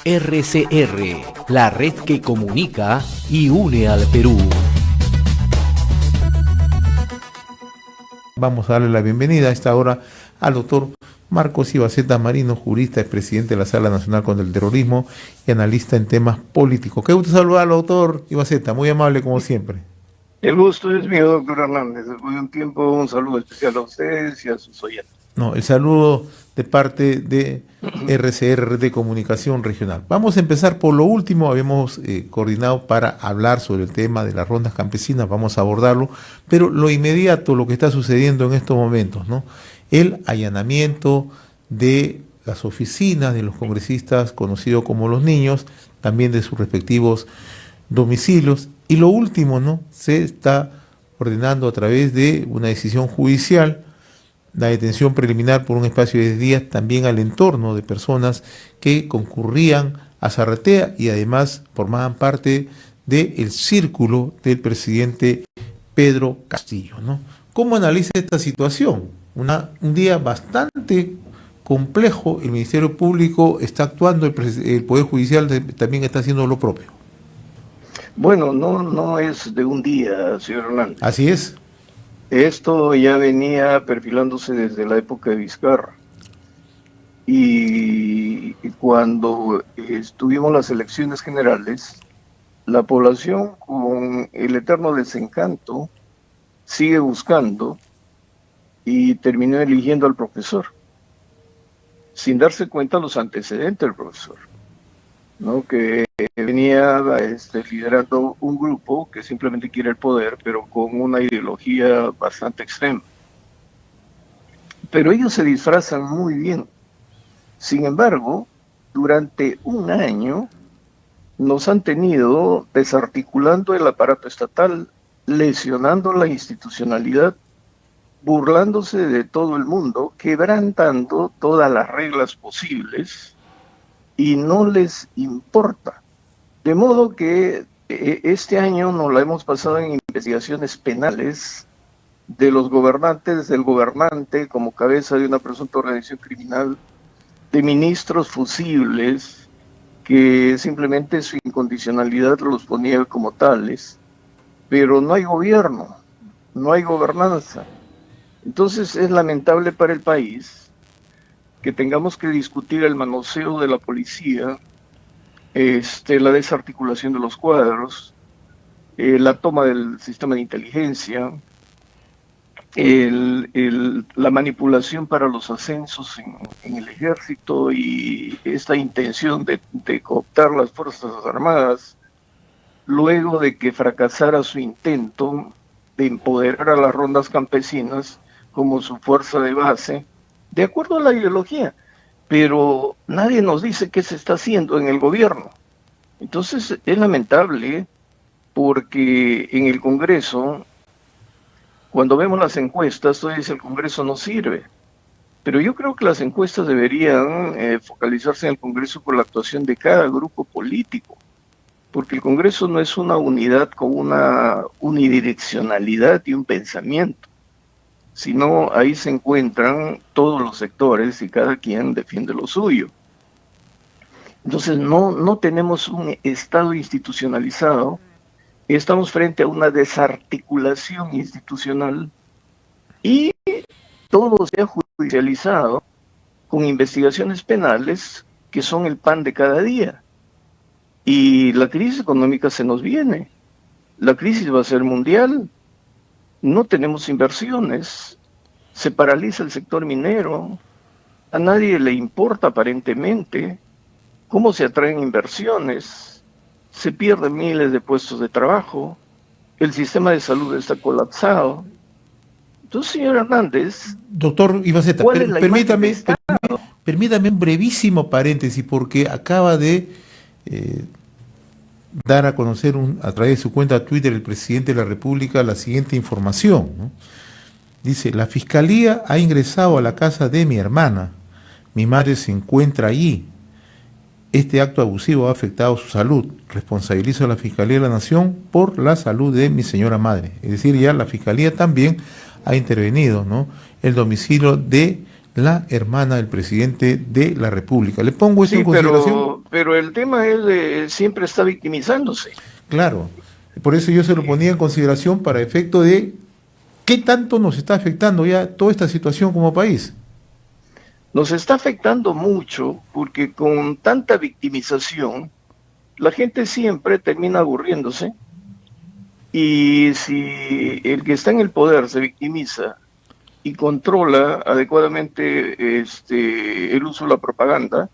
RCR, la red que comunica y une al Perú. Vamos a darle la bienvenida a esta hora al doctor Marcos Ibaceta Marino, jurista, expresidente de la Sala Nacional contra el Terrorismo y analista en temas políticos. Qué gusto saludarlo, doctor Ibaceta, muy amable como siempre. El gusto es mío, doctor Hernández. Después de un tiempo, un saludo especial a ustedes y a sus oyentes. No, el saludo de parte de RCR de Comunicación Regional. Vamos a empezar por lo último. Habíamos coordinado para hablar sobre el tema de las rondas campesinas, vamos a abordarlo, pero lo inmediato, lo que está sucediendo en estos momentos, ¿no? El allanamiento de las oficinas de los congresistas, conocidos como los niños, también de sus respectivos domicilios, y lo último, ¿no? Se está ordenando a través de una decisión judicial la detención preliminar por un espacio de 10 días también al entorno de personas que concurrían a Zarratea y además formaban parte del círculo del presidente Pedro Castillo, ¿no? ¿Cómo analiza esta situación? Un día bastante complejo, el Ministerio Público está actuando, el Poder Judicial también está haciendo lo propio. Bueno, no es de un día, señor Hernández. Así es. Esto ya venía perfilándose desde la época de Vizcarra. Y cuando tuvimos las elecciones generales, la población con el eterno desencanto sigue buscando y terminó eligiendo al profesor, sin darse cuenta de los antecedentes del profesor, ¿no? Que venía liderando un grupo que simplemente quiere el poder, pero con una ideología bastante extrema. Pero ellos se disfrazan muy bien. Sin embargo, durante un año nos han tenido desarticulando el aparato estatal, lesionando la institucionalidad, burlándose de todo el mundo, quebrantando todas las reglas posibles, y no les importa. De modo que este año nos la hemos pasado en investigaciones penales de los gobernantes, del gobernante como cabeza de una presunta organización criminal, de ministros fusibles que simplemente su incondicionalidad los ponía como tales, pero no hay gobierno, no hay gobernanza. Entonces es lamentable para el país que tengamos que discutir el manoseo de la policía, la desarticulación de los cuadros, la toma del sistema de inteligencia, la manipulación para los ascensos en el ejército y esta intención de cooptar las Fuerzas Armadas, luego de que fracasara su intento de empoderar a las rondas campesinas como su fuerza de base, de acuerdo a la ideología, pero nadie nos dice qué se está haciendo en el gobierno. Entonces es lamentable porque en el Congreso, cuando vemos las encuestas, todo dice el Congreso no sirve, pero yo creo que las encuestas deberían focalizarse en el Congreso por la actuación de cada grupo político, porque el Congreso no es una unidad con una unidireccionalidad y un pensamiento, sino ahí se encuentran todos los sectores y cada quien defiende lo suyo. Entonces no tenemos un Estado institucionalizado, estamos frente a una desarticulación institucional y todo se ha judicializado con investigaciones penales que son el pan de cada día. Y la crisis económica se nos viene, la crisis va a ser mundial. No tenemos inversiones, se paraliza el sector minero, a nadie le importa aparentemente cómo se atraen inversiones, se pierden miles de puestos de trabajo, el sistema de salud está colapsado. Entonces, señor Hernández, doctor Ibaceta, permítame un brevísimo paréntesis porque acaba de dar a conocer a través de su cuenta Twitter el presidente de la República la siguiente información, ¿no? Dice: la Fiscalía ha ingresado a la casa de mi hermana. Mi madre se encuentra allí. Este acto abusivo ha afectado su salud. Responsabilizo a la Fiscalía de la Nación por la salud de mi señora madre. Es decir, ya la Fiscalía también ha intervenido, ¿no? El domicilio de la hermana del presidente de la República. Le pongo esto Sí, en consideración. pero el tema es siempre está victimizándose. Claro, por eso yo se lo ponía en consideración para efecto de qué tanto nos está afectando ya toda esta situación como país. Nos está afectando mucho porque con tanta victimización, la gente siempre termina aburriéndose y si el que está en el poder se victimiza y controla adecuadamente el uso de la propaganda,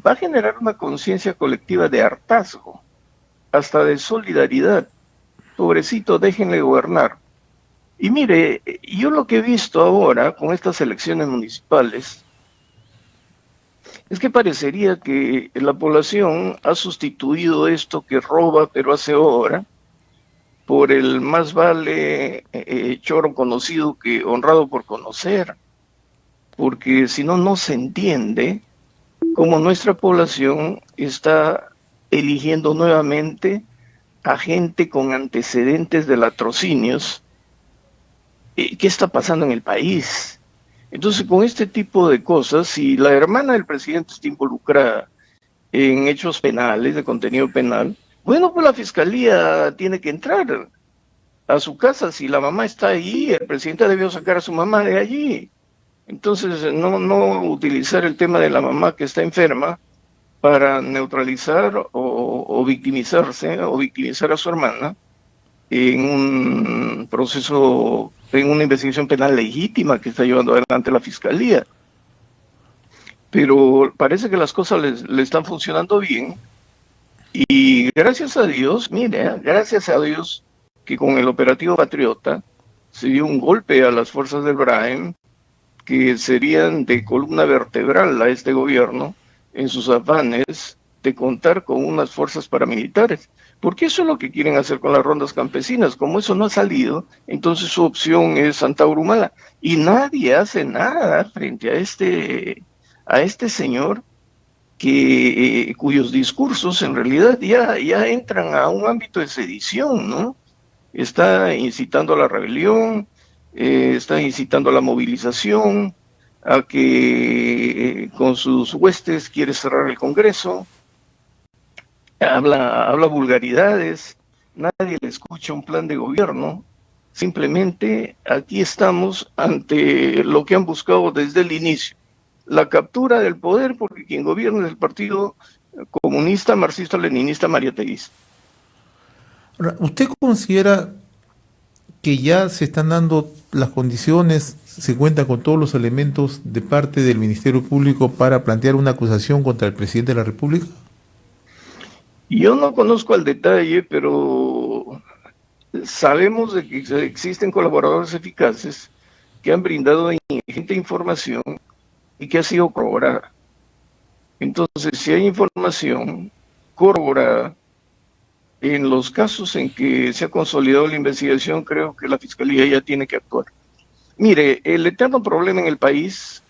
va a generar una conciencia colectiva de hartazgo, hasta de solidaridad. Pobrecito, déjenle gobernar. Y mire, yo lo que he visto ahora con estas elecciones municipales es que parecería que la población ha sustituido esto que roba pero hace obra por el más vale choro conocido que honrado por conocer, porque si no, no se entiende cómo nuestra población está eligiendo nuevamente a gente con antecedentes de latrocinios. ¿Qué está pasando en el país? Entonces, con este tipo de cosas, si la hermana del presidente está involucrada en hechos penales, de contenido penal, bueno, pues la fiscalía tiene que entrar a su casa. Si la mamá está allí, el presidente debió sacar a su mamá de allí. Entonces, no utilizar el tema de la mamá que está enferma para neutralizar o victimizarse, o victimizar a su hermana en un proceso, en una investigación penal legítima que está llevando adelante la fiscalía. Pero parece que las cosas le están funcionando bien y gracias a Dios, mire, gracias a Dios que con el operativo Patriota se dio un golpe a las fuerzas del Brahim que serían de columna vertebral a este gobierno en sus afanes de contar con unas fuerzas paramilitares, porque eso es lo que quieren hacer con las rondas campesinas. Como eso no ha salido, entonces su opción es Santa Urumala, y nadie hace nada frente a este señor cuyos discursos en realidad ya entran a un ámbito de sedición, ¿no? Está incitando a la rebelión, está incitando a la movilización, a que con sus huestes quiere cerrar el Congreso, habla vulgaridades, nadie le escucha un plan de gobierno. Simplemente aquí estamos ante lo que han buscado desde el inicio, la captura del poder, porque quien gobierna es el Partido Comunista, Marxista-Leninista, mariateguista. Ahora, ¿usted considera que ya se están dando las condiciones, se cuenta con todos los elementos de parte del Ministerio Público para plantear una acusación contra el presidente de la República? Yo no conozco al detalle, pero sabemos de que existen colaboradores eficaces que han brindado ingente información y que ha sido corroborada. Entonces, si hay información corroborada, en los casos en que se ha consolidado la investigación, creo que la Fiscalía ya tiene que actuar. Mire, el eterno problema en el país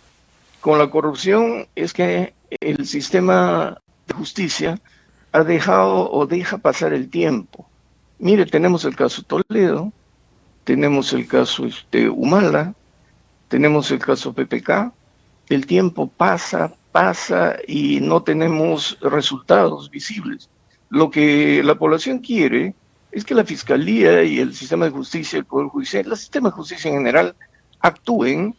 con la corrupción es que el sistema de justicia ha dejado o deja pasar el tiempo. Mire, tenemos el caso Toledo, tenemos el caso Humala, tenemos el caso PPK. El tiempo pasa y no tenemos resultados visibles. Lo que la población quiere es que la Fiscalía y el sistema de justicia, el Poder Judicial, el sistema de justicia en general, actúen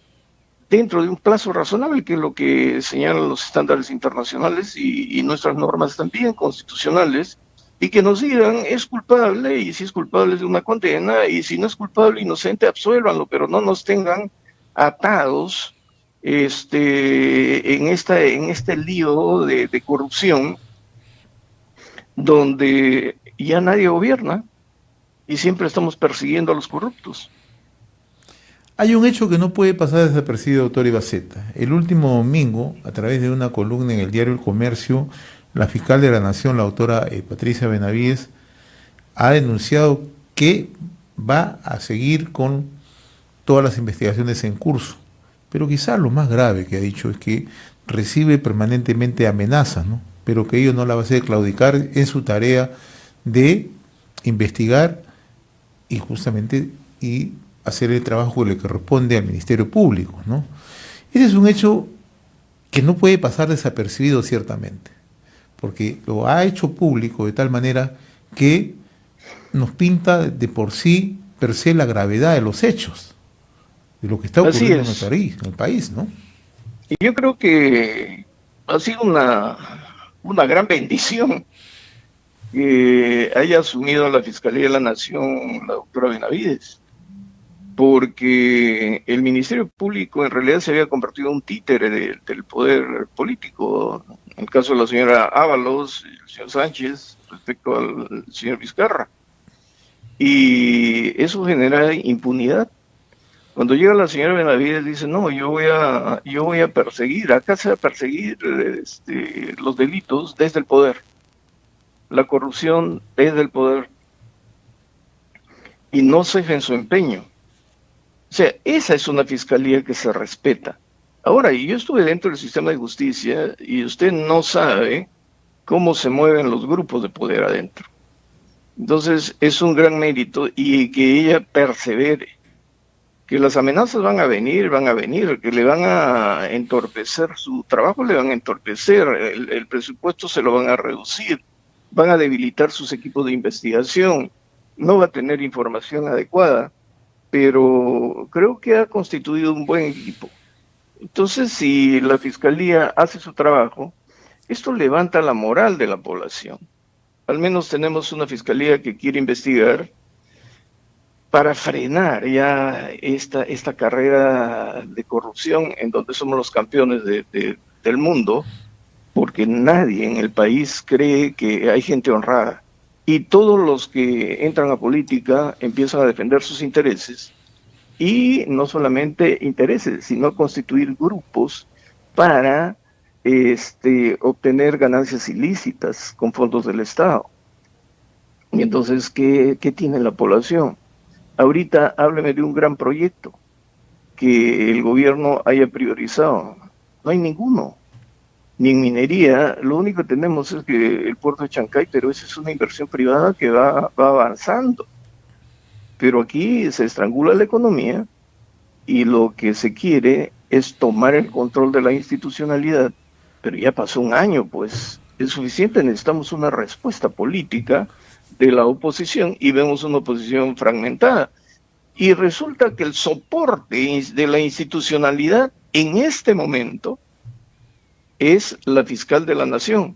dentro de un plazo razonable, que es lo que señalan los estándares internacionales y nuestras normas también constitucionales, y que nos digan es culpable, y si es culpable es de una condena, y si no es culpable, inocente, absuélvanlo, pero no nos tengan atados en este lío de corrupción, donde ya nadie gobierna y siempre estamos persiguiendo a los corruptos. Hay un hecho que no puede pasar desapercibido, doctor Ibaceta. El último domingo, a través de una columna en el diario El Comercio, la fiscal de la Nación, la doctora Patricia Benavides, ha denunciado que va a seguir con todas las investigaciones en curso. Pero quizás lo más grave que ha dicho es que recibe permanentemente amenazas, ¿no? Pero que ello no la va a hacer claudicar en su tarea de investigar y justamente hacer el trabajo que le corresponde al Ministerio Público, ¿no? Ese es un hecho que no puede pasar desapercibido ciertamente, porque lo ha hecho público de tal manera que nos pinta de por sí, per se, la gravedad de los hechos, de lo que está Así ocurriendo es. en el país, ¿no? Y yo creo que ha sido una gran bendición que haya asumido la Fiscalía de la Nación la doctora Benavides, porque el Ministerio Público en realidad se había convertido en un títere del poder político, en el caso de la señora Ábalos, el señor Sánchez, respecto al señor Vizcarra. Y eso genera impunidad. Cuando llega la señora Benavides dice, no, yo voy a perseguir, acá se va a perseguir los delitos desde el poder, la corrupción desde el poder, y no ceja en su empeño. O sea, esa es una fiscalía que se respeta. Ahora, yo estuve dentro del sistema de justicia y usted no sabe cómo se mueven los grupos de poder adentro. Entonces, es un gran mérito y que ella persevere. Que las amenazas van a venir, que le van a entorpecer su trabajo, le van a entorpecer, el presupuesto se lo van a reducir, van a debilitar sus equipos de investigación, no va a tener información adecuada, pero creo que ha constituido un buen equipo. Entonces, si la Fiscalía hace su trabajo, esto levanta la moral de la población. Al menos tenemos una Fiscalía que quiere investigar para frenar ya esta carrera de corrupción en donde somos los campeones del mundo, porque nadie en el país cree que hay gente honrada. Y todos los que entran a política empiezan a defender sus intereses, y no solamente intereses, sino constituir grupos para obtener ganancias ilícitas con fondos del Estado. Y entonces, ¿qué tiene la población? Ahorita hábleme de un gran proyecto que el gobierno haya priorizado. No hay ninguno. Ni en minería, lo único que tenemos es que el puerto de Chancay, pero esa es una inversión privada que va avanzando. Pero aquí se estrangula la economía y lo que se quiere es tomar el control de la institucionalidad. Pero ya pasó un año, pues es suficiente, necesitamos una respuesta política de la oposición y vemos una oposición fragmentada. Y resulta que el soporte de la institucionalidad en este momento es la fiscal de la Nación.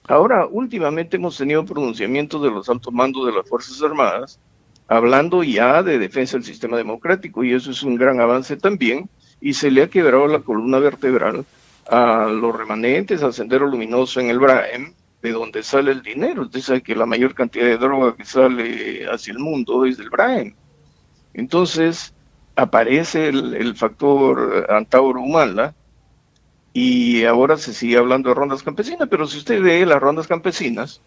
Ahora, últimamente hemos tenido pronunciamientos de los altos mandos de las Fuerzas Armadas hablando ya de defensa del sistema democrático, y eso es un gran avance también, y se le ha quebrado la columna vertebral a los remanentes, al Sendero Luminoso en el Braem, de donde sale el dinero. Usted sabe que la mayor cantidad de droga que sale hacia el mundo es del Braem. Entonces, aparece el factor Antauro Humala, y ahora se sigue hablando de rondas campesinas, pero si usted ve las rondas campesinas,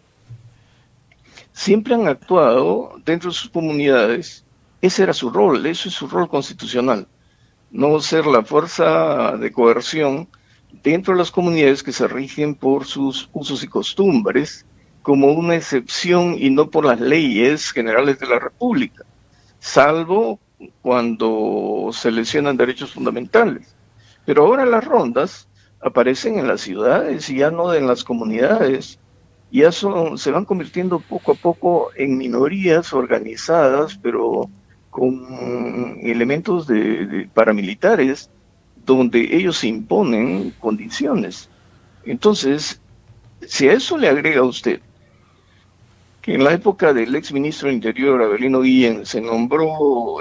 siempre han actuado dentro de sus comunidades. Ese era su rol, eso es su rol constitucional, no ser la fuerza de coerción dentro de las comunidades que se rigen por sus usos y costumbres, como una excepción y no por las leyes generales de la República, salvo cuando se lesionan derechos fundamentales. Pero ahora las rondas aparecen en las ciudades y ya no en las comunidades. Ya se van convirtiendo poco a poco en minorías organizadas, pero con elementos de paramilitares, donde ellos imponen condiciones. Entonces, si a eso le agrega a usted que en la época del ex ministro del Interior, Abelino Guillén, se nombró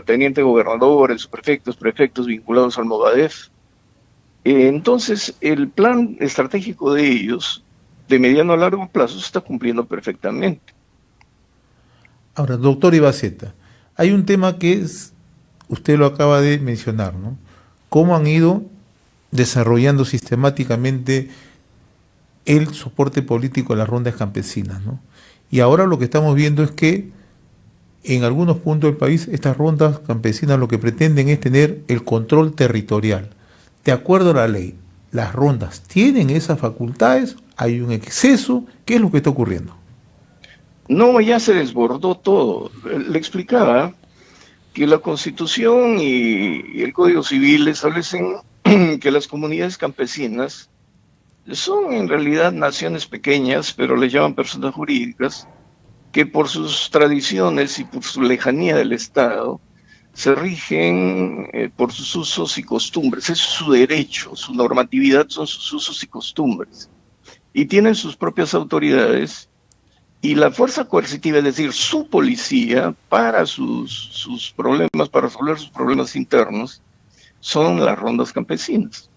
teniente gobernadores, prefectos vinculados al Movadef, entonces el plan estratégico de ellos, de mediano a largo plazo, se está cumpliendo perfectamente. Ahora, doctor Ibaceta, hay un tema que usted lo acaba de mencionar, ¿no? Cómo han ido desarrollando sistemáticamente el soporte político a las rondas campesinas, ¿no? Y ahora lo que estamos viendo es que en algunos puntos del país estas rondas campesinas lo que pretenden es tener el control territorial. De acuerdo a la ley, las rondas tienen esas facultades, hay un exceso. ¿Qué es lo que está ocurriendo? No, ya se desbordó todo. Le explicaba que la Constitución y el Código Civil establecen que las comunidades campesinas son en realidad naciones pequeñas, pero les llaman personas jurídicas, que por sus tradiciones y por su lejanía del Estado se rigen por sus usos y costumbres. Ese es su derecho, su normatividad son sus usos y costumbres. Y tienen sus propias autoridades. Y la fuerza coercitiva, es decir, su policía, para sus problemas, para resolver sus problemas internos, son las rondas campesinas.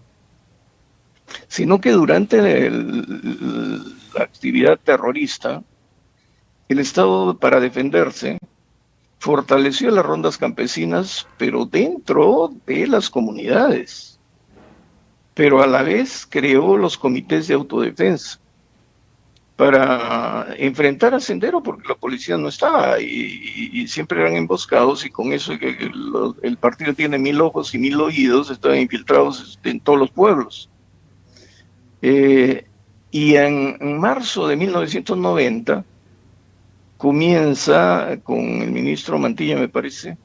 Sino que durante la actividad terrorista, el Estado, para defenderse, fortaleció las rondas campesinas, pero dentro de las comunidades. Pero a la vez creó los comités de autodefensa para enfrentar a Sendero, porque la policía no estaba y siempre eran emboscados, y con eso el partido tiene 1000 ojos y 1000 oídos, estaban infiltrados en todos los pueblos. Y en marzo de 1990 comienza, con el ministro Mantilla, me parece,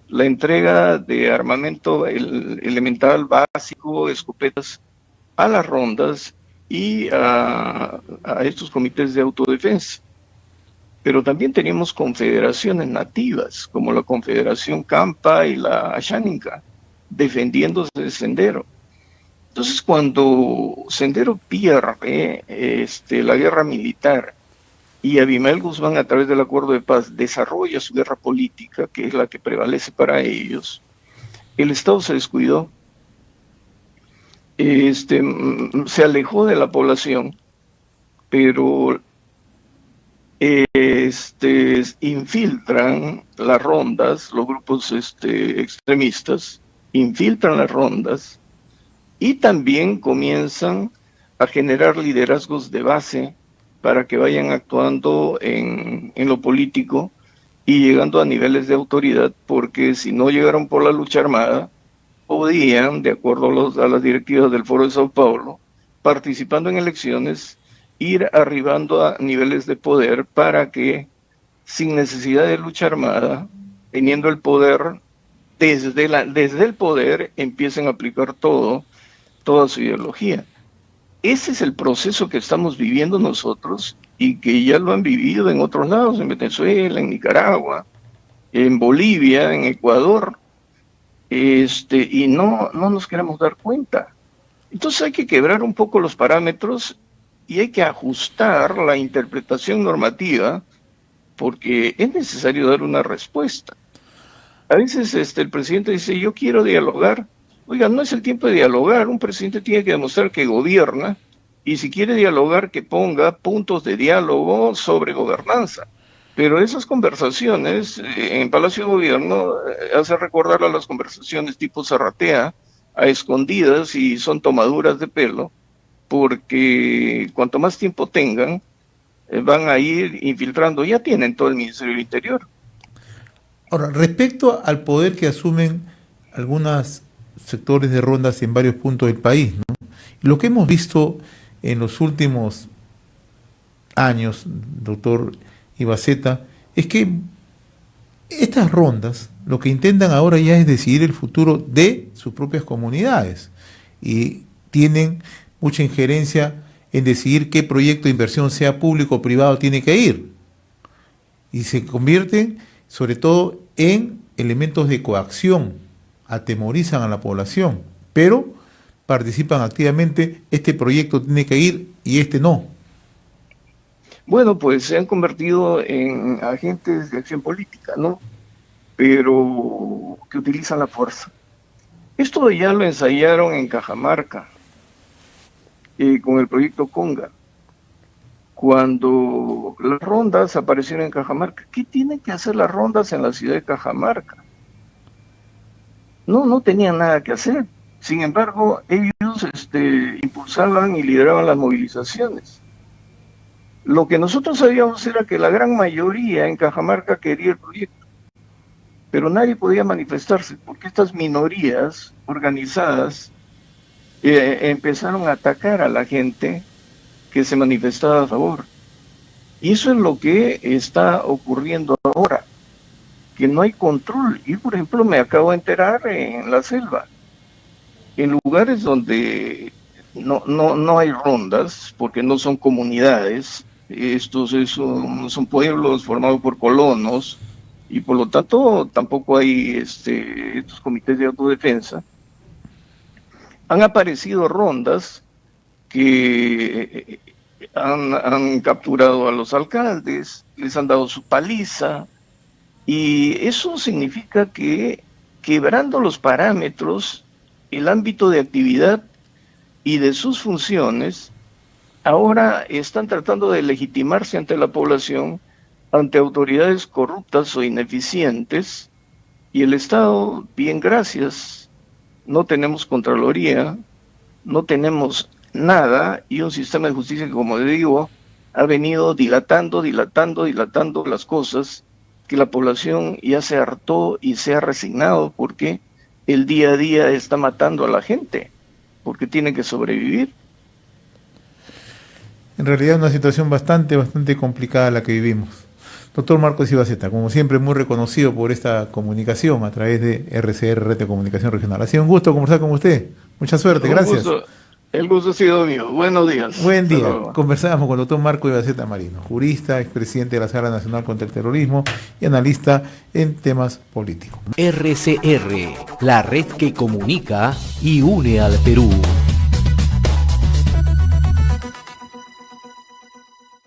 la entrega de armamento elemental, básico, escopetas, a las rondas y a estos comités de autodefensa. Pero también teníamos confederaciones nativas, como la Confederación Campa y la Ashaninka, defendiéndose de Sendero. Entonces, cuando Sendero pierde la guerra militar y Abimael Guzmán, a través del acuerdo de paz, desarrolla su guerra política, que es la que prevalece para ellos, el Estado se descuidó. Se alejó de la población, pero infiltran las rondas, los grupos extremistas, infiltran las rondas y también comienzan a generar liderazgos de base para que vayan actuando en lo político y llegando a niveles de autoridad, porque si no llegaron por la lucha armada, podían, de acuerdo a las directivas del Foro de Sao Paulo, participando en elecciones, ir arribando a niveles de poder para que, sin necesidad de lucha armada, teniendo el poder, desde el poder empiecen a aplicar toda su ideología. Ese es el proceso que estamos viviendo nosotros y que ya lo han vivido en otros lados, en Venezuela, en Nicaragua, en Bolivia, en Ecuador. Y no nos queremos dar cuenta. Entonces hay que quebrar un poco los parámetros y hay que ajustar la interpretación normativa, porque es necesario dar una respuesta. A veces el presidente dice, yo quiero dialogar. Oiga, no es el tiempo de dialogar. Un presidente tiene que demostrar que gobierna, y si quiere dialogar, que ponga puntos de diálogo sobre gobernanza. Pero esas conversaciones en Palacio de Gobierno hace recordar a las conversaciones tipo Zarratea, a escondidas, y son tomaduras de pelo, porque cuanto más tiempo tengan, van a ir infiltrando. Ya tienen todo el Ministerio del Interior. Ahora, respecto al poder que asumen algunos sectores de rondas en varios puntos del país, ¿no? Lo que hemos visto en los últimos años, doctor Ibaceta, es que estas rondas lo que intentan ahora ya es decidir el futuro de sus propias comunidades y tienen mucha injerencia en decidir qué proyecto de inversión, sea público o privado, tiene que ir, y se convierten sobre todo en elementos de coacción, atemorizan a la población, pero participan activamente. Este proyecto tiene que ir y este no. Bueno, pues se han convertido en agentes de acción política, ¿no? Pero que utilizan la fuerza. Esto ya lo ensayaron en Cajamarca, con el proyecto Conga. Cuando las rondas aparecieron en Cajamarca, ¿qué tienen que hacer las rondas en la ciudad de Cajamarca? No tenían nada que hacer. Sin embargo, ellos impulsaban y lideraban las movilizaciones. Lo que nosotros sabíamos era que la gran mayoría en Cajamarca quería el proyecto, pero nadie podía manifestarse, porque estas minorías organizadas empezaron a atacar a la gente que se manifestaba a favor. Y eso es lo que está ocurriendo ahora. que no hay control. Yo, por ejemplo, me acabo de enterar en la selva, en lugares donde no hay rondas, porque no son comunidades, estos son pueblos formados por colonos, y por lo tanto tampoco hay estos comités de autodefensa. Han aparecido rondas que han capturado a los alcaldes, les han dado su paliza, y eso significa que, quebrando los parámetros, el ámbito de actividad y de sus funciones, ahora están tratando de legitimarse ante la población, ante autoridades corruptas o ineficientes, y el Estado, bien gracias, no tenemos Contraloría, no tenemos nada, y un sistema de justicia que, como le digo, ha venido dilatando las cosas, que la población ya se hartó y se ha resignado, porque el día a día está matando a la gente, porque tiene que sobrevivir. En realidad es una situación bastante complicada la que vivimos. Doctor Marcos Ibaceta, como siempre, muy reconocido por esta comunicación a través de RCR, Red de Comunicación Regional. Ha sido un gusto conversar con usted. Mucha suerte, gracias. El gusto ha sido mío. Buenos días. Buen día. Conversábamos con el doctor Marco Ibaceta Marino, jurista, expresidente de la Sala Nacional contra el Terrorismo y analista en temas políticos. RCR, la red que comunica y une al Perú.